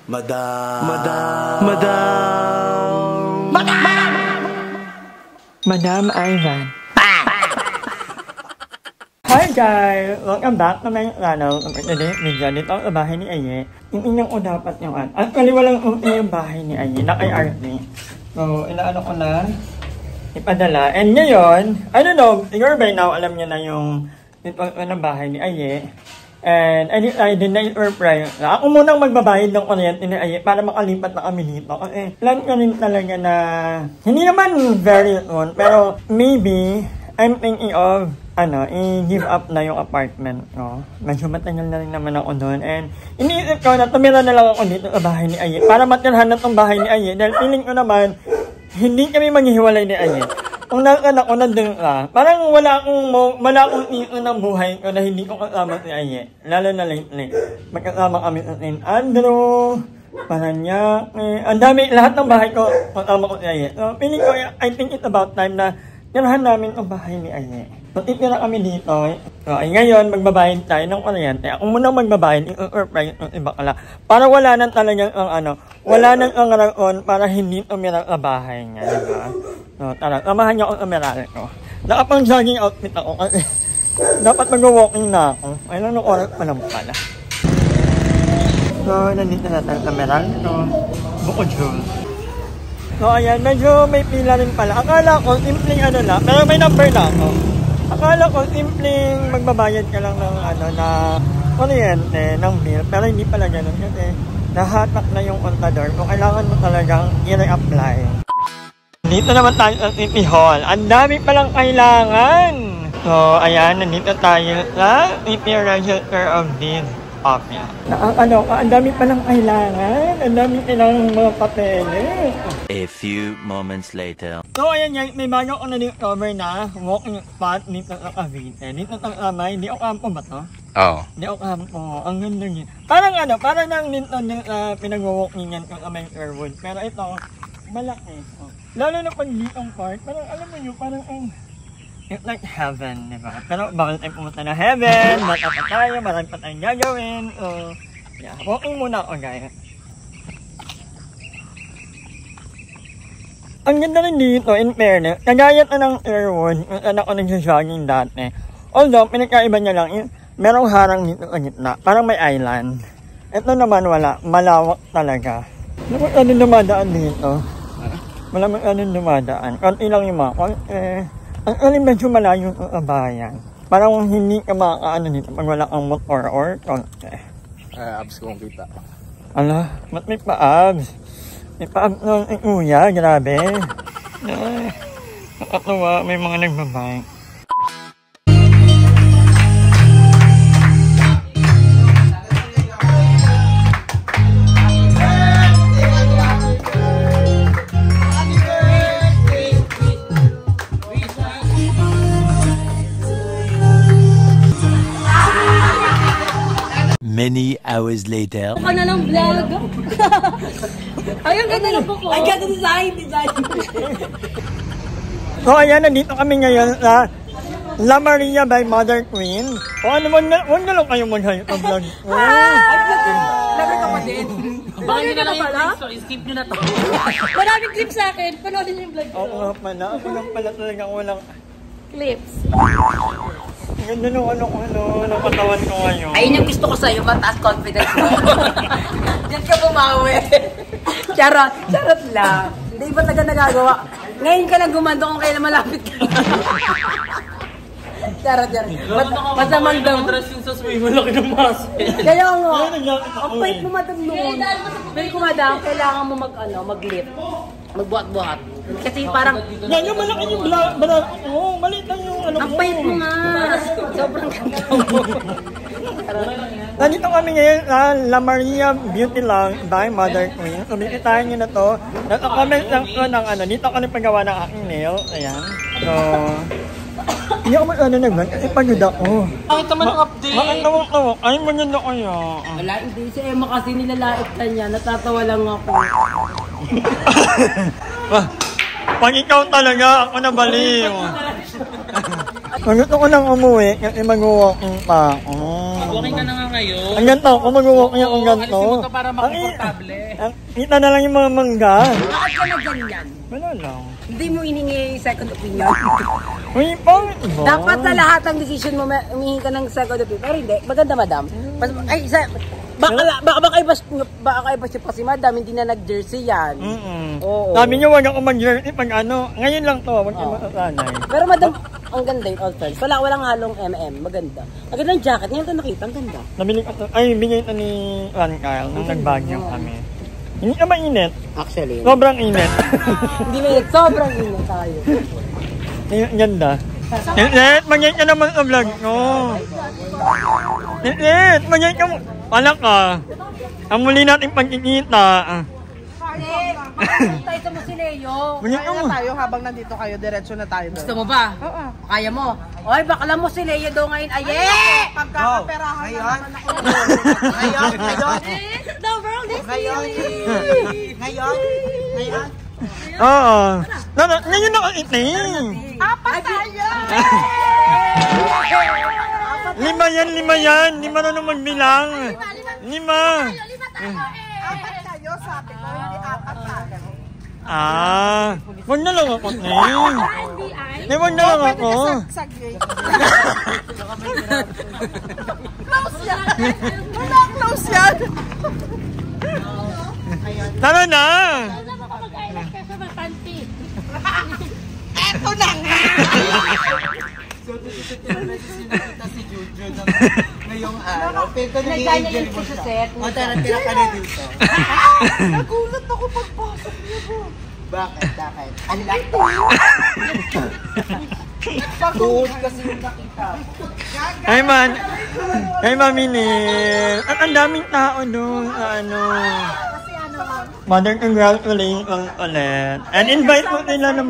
Madam Ivan. Hi guys! Welcome back to my channel. Today, video dito sa bahay ni Aye. Yung inyong ko dapat yung actually walang yung bahay ni Aye na kay Arte. So, inaano ko na ipadala. And ngayon, I don't know, siguro by now alam niya na yung bahay ni Aye. And I did not surprise na ako munang magbabayad ng kuryente ni Aye para makalipat na kami dito. Kasi plan ko rin talaga na hindi naman very soon, pero maybe I'm thinking of i-give up na yung apartment ko. Medyo matagal na rin naman ako doon. And iniisip ko na tumira na lang ako dito sa bahay ni Aye para matirhan na itong bahay ni Aye. Dahil feeling ko naman, hindi kami maghihiwalay ni Aye. Kung nakanak ko na din ka, parang wala akong iyon ng buhay ko na hindi ko kasama si Aye. Lalo na lately. Magkasama kami sa St. Andrew, Paranaque, ang dami, lahat ng bahay ko kasama ko si Aye. So feeling ko, I think it's about time na tirahan namin ang bahay ni Aye. So, titira kami dito. So, ay ngayon, magbabayad tayo ng kuryente. Ako muna magbabayad, i-surprise ng iba kala. Para wala nang talagang wala nang ang raon para hindi tumira sa bahay niya, diba? So, tara, samahan niyo ako sa Meralco ko. Nakapang jogging outfit ako kasi dapat mag-walking na ako. Ay, anong oras pa lang pala. So, nandito na tayo sa Meralco. Bukod yun. So, ayan, medyo may pila rin pala. Akala ko, simpleng lang, pero may number na ako. Akala ko, simpleng magbabayad ka lang ng na kuryente, ng bill, pero hindi pala ganun kasi nahatak na yung contador kung kailangan mo talagang i-reapply. Dito naman tayo sa City Hall. Ang dami palang kailangan! So, ayan, nandito tayo sa City Register of Deeds Office. Ang dami palang kailangan. Ang dami kailangan mga papeles. A few moments later. So, ayan guys, may bago ako na-discover na walking spot dito sa Cavite. Dito sa Amay, di Ocampo ba to? Oo. Di Ocampo. Ang ganda niya. Parang parang nang dito pinag-walkingan ko sa may Sherwood. Pero ito, malaki. Lalo na pag ditong part, parang alam mo yun, parang it's like heaven, diba? Pero bakit tayo pumunta na heaven? Bata pa tayo, marami pa tayong gagawin. So, yeah, walking muna ako guys. Ang ganda rin dito, in fairness, kagaya na ng Sherwood, kung saan ako nag-jogging dati. Although, pinakaiba niya lang, merong harang dito sa gitna, parang may island. Ito naman wala, malawak talaga. Ano dumadaan dito? Wala anong dumadaan. Konti lang yung mga ang medyo malayo sa bayan. Parang hindi ka makakaano dito pag wala kang motor or konti. Abs kong kita. Ba't may pa-abs? May pa-abs nun, kuya, grabe. Nakatuwa, may mga nagbabike. Many hours later. Ako na ng vlog. Ay, ang ganda na po ko. Ay, ganda design. So, ayan, nandito kami ngayon sa La Maria by Mother Queen. O ano mo na lang kayo mag-hype ang vlog. Labi ka pa din. Baka nyo na lang yung clips, so skip nyo na to. Maraming clips sa akin. Panoodin nyo yung vlog ko. Oo nga pala. Ako lang pala talagang walang Clips. ganda nung ng katawan ko ngayon. Ayun yung gusto ko sa'yo, mataas confidence mo. Diyan ka bumawi. Charot lang. Hindi ba taga nagagawa? Ngayon ka lang gumando kung kailan malapit ka. Charot. Masamang daw. Dress yung sa swing, malaki ng muscle. Kaya nga, ang pait mo madam noon. Pait ko madam, kailangan mo mag-lift. Magbuhat-buhat. Kasi parang... Yan yung malaki yung balat. Oo, maliit lang yung ang pait mo nga. Sobrang ganda mo. Nandito kami ngayon sa La Maria Beauty Lounge by Mother Queen. So, bibitahin nyo na to. Nasa-comment lang ko ng dito ako nagpagawa ng aking nail. Ayan. So, hindi ako nag-vlog kasi pagod ako. Bakit naman ang update? Bakit tawag-tawag? Ay, maganda kaya. Wala, hindi. Si Emma kasi nilalait ka niya. Natatawa lang ako. Pag ikaw talaga, ako nabaliw. Pag gusto ko lang umuwi kasi mag-walking pa ako. Walking ka na nga ngayon. sa'yo. Ang ganito, kung mag-walk niya kung ganito. Alisin mo to para makomportable. Kita na lang yung mga mangga. Bakit ka na ganyan? Wala lang. Hindi mo iningi second opinion. Uy, pang iba. Dapat sa lahat ng decision mo, humingi ka ng second opinion. Pero hindi, maganda madam. Ay, baka iba siya pa si madam, hindi na nag-jersey yan. Oo. Sabi niyo, wag ako mag-jersey pag ano. Ngayon lang to, wag kayo matasanay. Pero madam, ang ganda yung all friends. Walang halong MM, maganda. Ang ganda ng jacket, ngayon ko nakita, ang ganda. Nabili ko to, ay, bigay ito ni Ron Kyle nung nag-Baguio kami. Hindi ka mainit. Actually. Sobrang init. Hindi mainit, sobrang init tayo. Ganda. Net, mag-get ka naman sa vlog ko. Net, mag-get ka mo. Pala ka. Ang muli natin pagkikita. Tayo sa Musileo. Mag-get ka mo. tayo habang nandito kayo, diretso na tayo doon. Gusto mo ba? Oo. Kaya mo? Oy, bakla mo si Leo daw ngayon. Aye! Pagkakaperahan naman ako. The world is Ngayon. Oo. Ngayon ako itim. Apat tayo! Lima yan. Hindi marunong magbilang. Lima. Apat tayo, sabi ko. Hindi apat tayo. Wag na lang ako, Ning. Wag na lang ako. Sagay. Close yan! Wala, close yan! Tara na. Eto na nga! Ngayong araw. Pero nag-angel mo siya. Tira ka na dito. Nagulat ako pagpasok niyo po. Bakit? Ang laki. Pagod kasi yung nakita. Ay, Mami Nil. At ang daming tao doon sa Mother, congratulations ulit. And invite mo nila na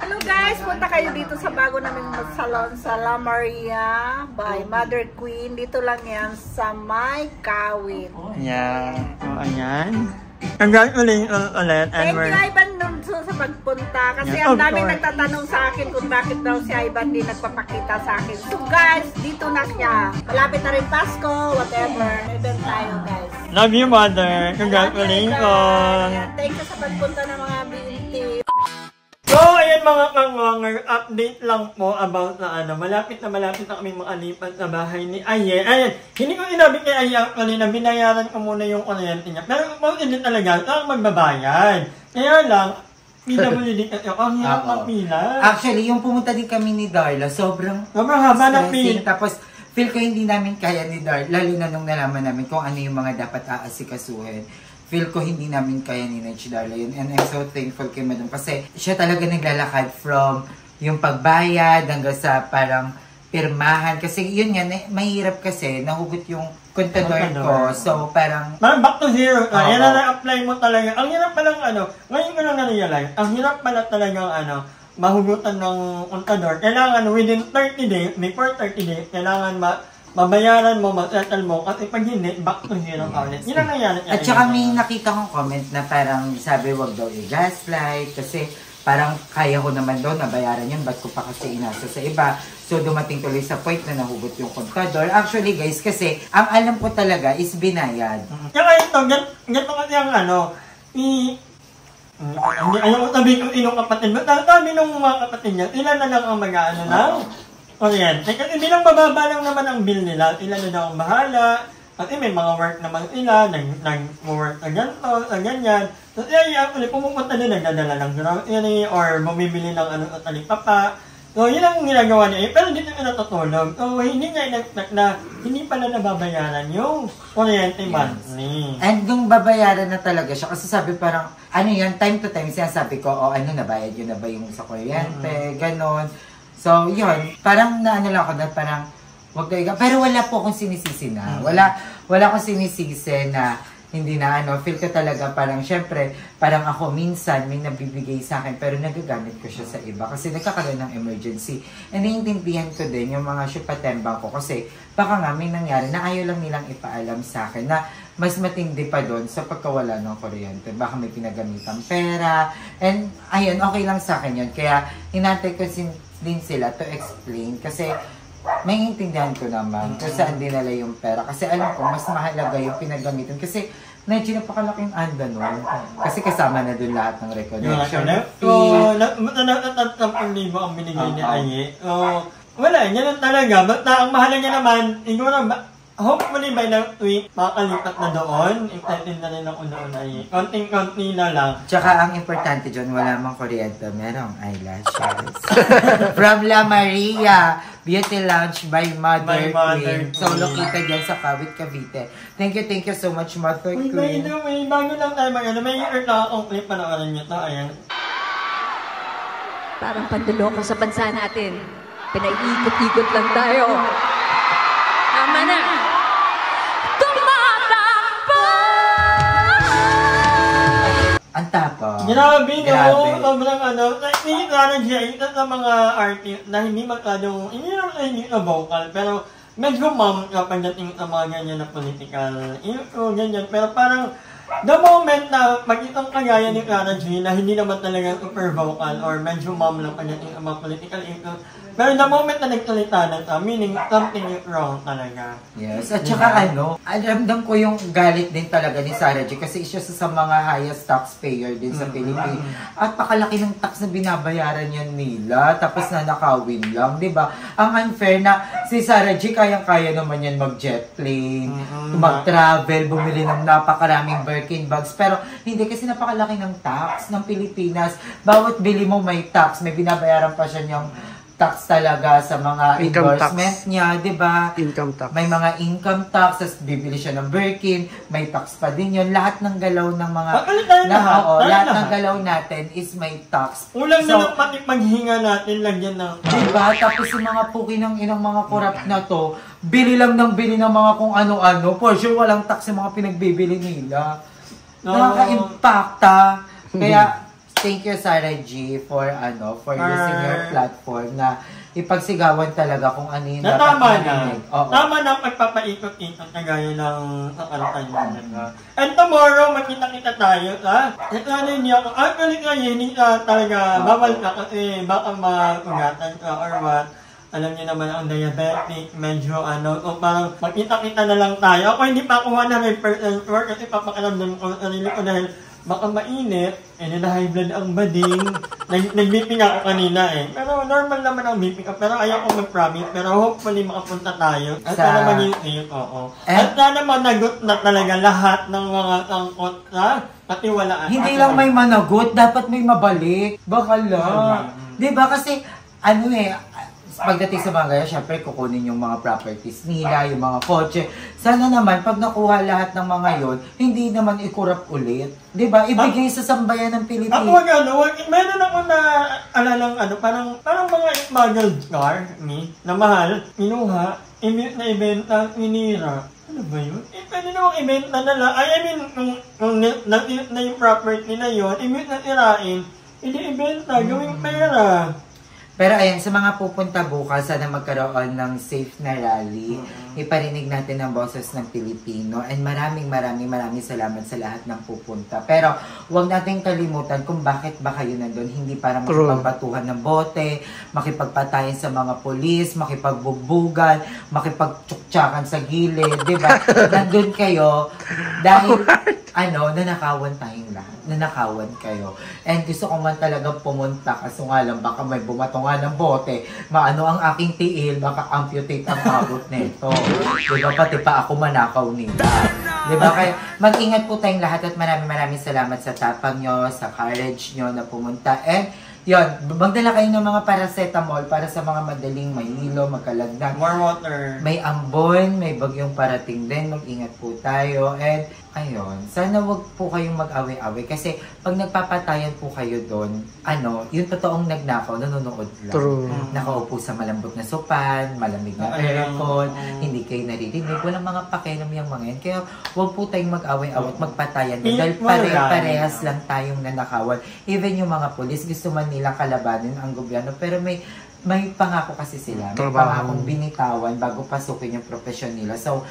Hello guys, punta kayo dito sa bago naming salon sa La Maria by Mother Queen. Dito lang yan sa May Kawit. Yeah. Ayan. Congratulations ulit. Thank you, Ivan, sa pagpunta. Kasi Yeah, ang of daming course. nagtatanong sa akin kung bakit daw si Ivan di nagpapakita sa akin. So guys, dito na siya. Malapit na rin Pasko, whatever. Event tayo guys. Love you, Mother. Congratulations. Thank you sa pagpunta ng mga binti. So, ayan mga kangonger, update lang po about na malapit na kami makalipat sa bahay ni Aye. Ayan, hindi ko inabi kay Aye actually na binayaran ko muna yung kuryente niya. Pero kung hindi talaga, ang magbabayad. Kaya lang, PWD kasi ang hirap magpila. Actually, yung pumunta din kami ni Darla, sobrang haba na stressing. pila. Tapos, feel ko hindi namin kaya ni Darla, lalo na nung nalaman namin kung ano yung mga dapat aasikasuhin. Feel ko hindi namin kaya ni Nech Darla yun. And I'm so thankful kay Madam kasi siya talaga naglalakad from yung pagbayad hanggang sa parang pirmahan. Kasi yun yan, mahirap kasi nahugot yung kontador ko. So parang back to zero. Yan na na-apply mo talaga. Ang hirap palang ngayon ko lang na-realize, ang hirap pala talagang mahugutan ng kontador. Kailangan within 30 days, before 30 days, kailangan mabayaran mo, ma-settle mo, at pag hindi, back to zero ulit. Yun ang nangyari. At saka may nakita kong comment na parang sabi wag daw i-gaslight kasi parang kaya ko naman daw nabayaran yun, ba't ko pa kasi inasa sa iba. So dumating tuloy sa point na nahugot yung kontador. Actually guys, kasi ang alam ko talaga is binayad. Kaya ito, ganito kasi ang ayaw ko sabihin kung inong kapatid. Ba't sabi nung mga kapatid niya, ilan na lang ang mag-ano na? Kuryente. Kasi bilang bababa lang naman ang bill nila, ilan na daw ang bahala. Kasi may mga work naman sila, nag-work na ganito, na ganyan. So, actually, pumupunta din, nagdadala ng grocery, or bumibili ng talipapa. So, yun ang ginagawa niya. Pero hindi na natutulog. So, hindi niya in-expect na hindi pala nababayaran yung kuryente monthly. And yung babayaran na talaga siya, kasi sabi parang, yan, time to time, sinasabi ko, nabayad yun na ba yung sa kuryente, ganon. So, yun, parang lang ako na parang, wag daw pero wala po akong sinisisi na. Wala akong sinisisi na hindi na feel ko talaga parang, syempre, parang ako minsan may nabibigay sa akin, pero nagagamit ko siya sa iba kasi nagkakaroon ng emergency. And naiintindihan ko din yung mga syupatembang ko kasi baka nga may nangyari na ayaw lang nilang ipaalam sa akin na mas matindi pa doon sa pagkawala ng kuryente. Baka may pinagamitang pera. And ayun, okay lang sa akin yun. Kaya hinantay ko din sila to explain kasi may intindihan ko naman kung saan dinala yung pera. Kasi alam ko, mas mahalaga yung pinagamitan. Kasi medyo napakalaking anda nun. Kasi kasama na dun lahat ng reconnection. So, natatatapang libo ang binigay ni Aye. Wala, yan talaga. Basta ang mahalaga niya naman, hopefully by the week, makakalipat na doon. Excited na rin ako noon ay konting-konti na lang. Tsaka ang importante dyan, wala mang kuryente, merong eyelashes. From La Maria, Beauty Lounge by Mother Queen. So, located yan sa Kawit, Cavite. Thank you so much, Mother Queen. By the way, bago lang tayo may earn na akong clip, panoorin nyo to. Ayan. Parang panduloko sa bansa natin. Pinaiikot-ikot lang tayo. Tama na! Ang tapos. Grabe, no? Sobrang hindi parang siya sa mga artist na hindi masyadong, hindi na vocal, pero medyo mom kapag dating sa mga ganyan na political, ganyan. Pero parang, the moment na makitang kagaya ni Clara G na hindi naman talaga super vocal or medyo mom lang pagdating sa mga political issues, pero the moment na nagsalita na ito, meaning something is wrong talaga. Yes, at saka alamdam ko yung galit din talaga ni Sarah G kasi isa sa mga highest taxpayer din sa Pilipinas. At pakalaki ng tax na binabayaran yan nila, tapos nanakawin lang, di ba? Ang unfair na si Sarah G kayang-kaya naman yan mag-jet plane, mag-travel, bumili ng napakaraming Birkin bags, pero hindi kasi napakalaki ng tax ng Pilipinas. Bawat bili mo may tax, may binabayaran pa siya niyang tax talaga sa mga endorsement niya, di ba? Income tax. May mga income tax, tapos bibili siya ng Birkin, may tax pa din yun. Lahat ng galaw ng mga... lahat ng galaw natin is may tax. Ulang na lang pati paghinga natin, lagyan ng... Diba? Tapos yung mga puki ng inang mga corrupt na to, bili lang ng bili ng mga kung ano-ano. For sure, walang tax yung mga pinagbibili nila. Nakaka-impacta. Kaya... Thank you, Sarah G, for using your platform na ipagsigawan talaga kung ano yung dapat marinig. Tama na pagpapaikot-ikot na gaya ng kanya. And tomorrow, makita-kita tayo, ha? Ano niya, actually hindi talaga bawal ka kasi baka magugatan ka or what. Alam niyo naman ang diabetic, medyo o parang makita-kita na lang tayo. Ako hindi pa ako 100% sure kasi papakaramdam ko sarili ko dahil baka mainit, na-high blood ang bading. Nag-BP nga ako kanina Pero normal naman ang BP ko. Pero ayaw ko mag-promise. Pero hopefully makapunta tayo. At sana maging safe, At sana managot na talaga lahat ng mga sangkot na patiwalaan. Hindi lang may managot, dapat may mabalik. Baka lang. Diba kasi, pagdating sa mga ganyan, syempre kukunin yung mga properties nila, yung mga kotse. Sana naman, pag nakuha lahat ng mga yon, hindi naman i-corrupt ulit. Diba? Ibigay sa sambayan ng Pilipinas. Ako meron ako na, parang mga smuggled car, na mahal, kinuha, na ibenta, minira. Ano ba yun? Pwede namang ibenta na lang. Na yung property na yun, na tirain, hindi ibenta, gawing pera. Pero ayan, sa mga pupunta bukas, sana magkaroon ng safe na rally. Iparinig natin ang boses ng Pilipino. And maraming salamat sa lahat ng pupunta. Pero huwag natin kalimutan kung bakit ba kayo nandun. Hindi para makipagbatuhan ng bote, makipagpatayin sa mga polis, makipagbubugan, makipagtsuktsakan sa gilid, di ba? Nandun kayo dahil nanakawan tayong lahat. Nanakawan kayo. And gusto ko man talagang pumunta kasi nga lang baka may bumatungan ng bote. Maano ang aking tiil, baka amputate ang abot nito. Diba? Pati pa ako manakaw nila. Diba? Kaya mag-ingat po tayong lahat at maraming salamat sa tapang nyo, sa courage nyo na pumunta. And yun, magdala kayo ng mga paracetamol para sa mga madaling mahilo, magkalagdag. More water. May ambon, may bagyong parating din. Mag-ingat po tayo. And ayun, sana wag po kayong mag-away-away kasi pag nagpapatayan po kayo doon, yung totoong nagnakaw, nanonood lang. True. Nakaupo sa malambot na sopan, malamig na aircon, hindi kayo naririnig, walang mga pakialam yung mga yan. Kaya wag po tayong mag-away-away at magpatayan dahil parehas lang tayong nanakawan. Even yung mga polis, gusto man nilang kalabanin ang gobyerno, pero may pangako kasi sila. May pangakong binitawan bago pasukin yung profesyon nila. So,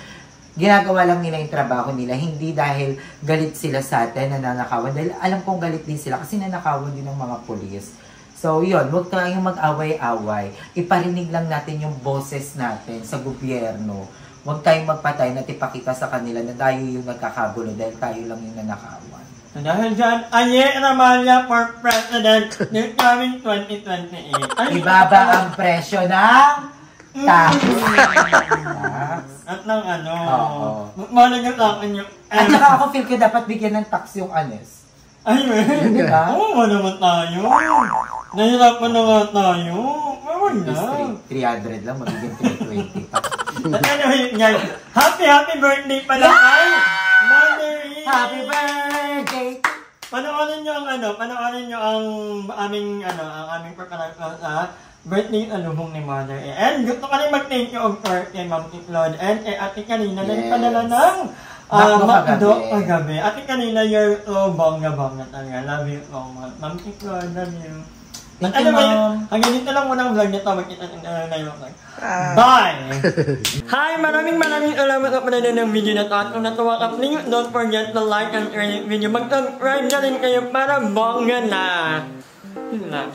ginagawa lang nila yung trabaho nila, hindi dahil galit sila sa atin na nanakawan. Dahil alam kong galit din sila kasi nanakawan din ng mga polis. So, yun, huwag tayong mag-away-away. Iparinig lang natin yung boses natin sa gobyerno. Huwag tayong magpatay na ipakita sa kanila na tayo yung nagkakagulo dahil tayo lang yung nanakawan. Dahil dyan, Anye Ramalia for President ng coming 2028. Ibaba ang presyo ng tax. At ng ano, Oo. malagang sa akin yung... At saka ako feel ko dapat bigyan ng tax yung anes. Ay, man. Di ba? Oo, naman tayo. Nahirapan na nga tayo. Ewan na. 300 lang, magiging 320 pa. At anyway, guys, happy birthday pala kay Mother E. Happy birthday! Panoorin nyo ang aming birthday alubong ni Mother E. And gusto ka rin mag-thank you of course kay Ma'am Tiklod and kay Ate Kanina na nagpadala ng Makdo kagabi. Ate Kanina, you're so bongga-bongga talaga. Love you so much. Ma'am Tiklod, love you. Thank you, Ma'am. Hanggang dito lang muna ang vlog nito. Magkita na yung vlog. Bye! Hi! Maraming salamat sa panonood ng video na ito. At kung natuwa ka, please don't forget to like and share yung video. Mag-subscribe na rin kayo para bongga na. Yun lang.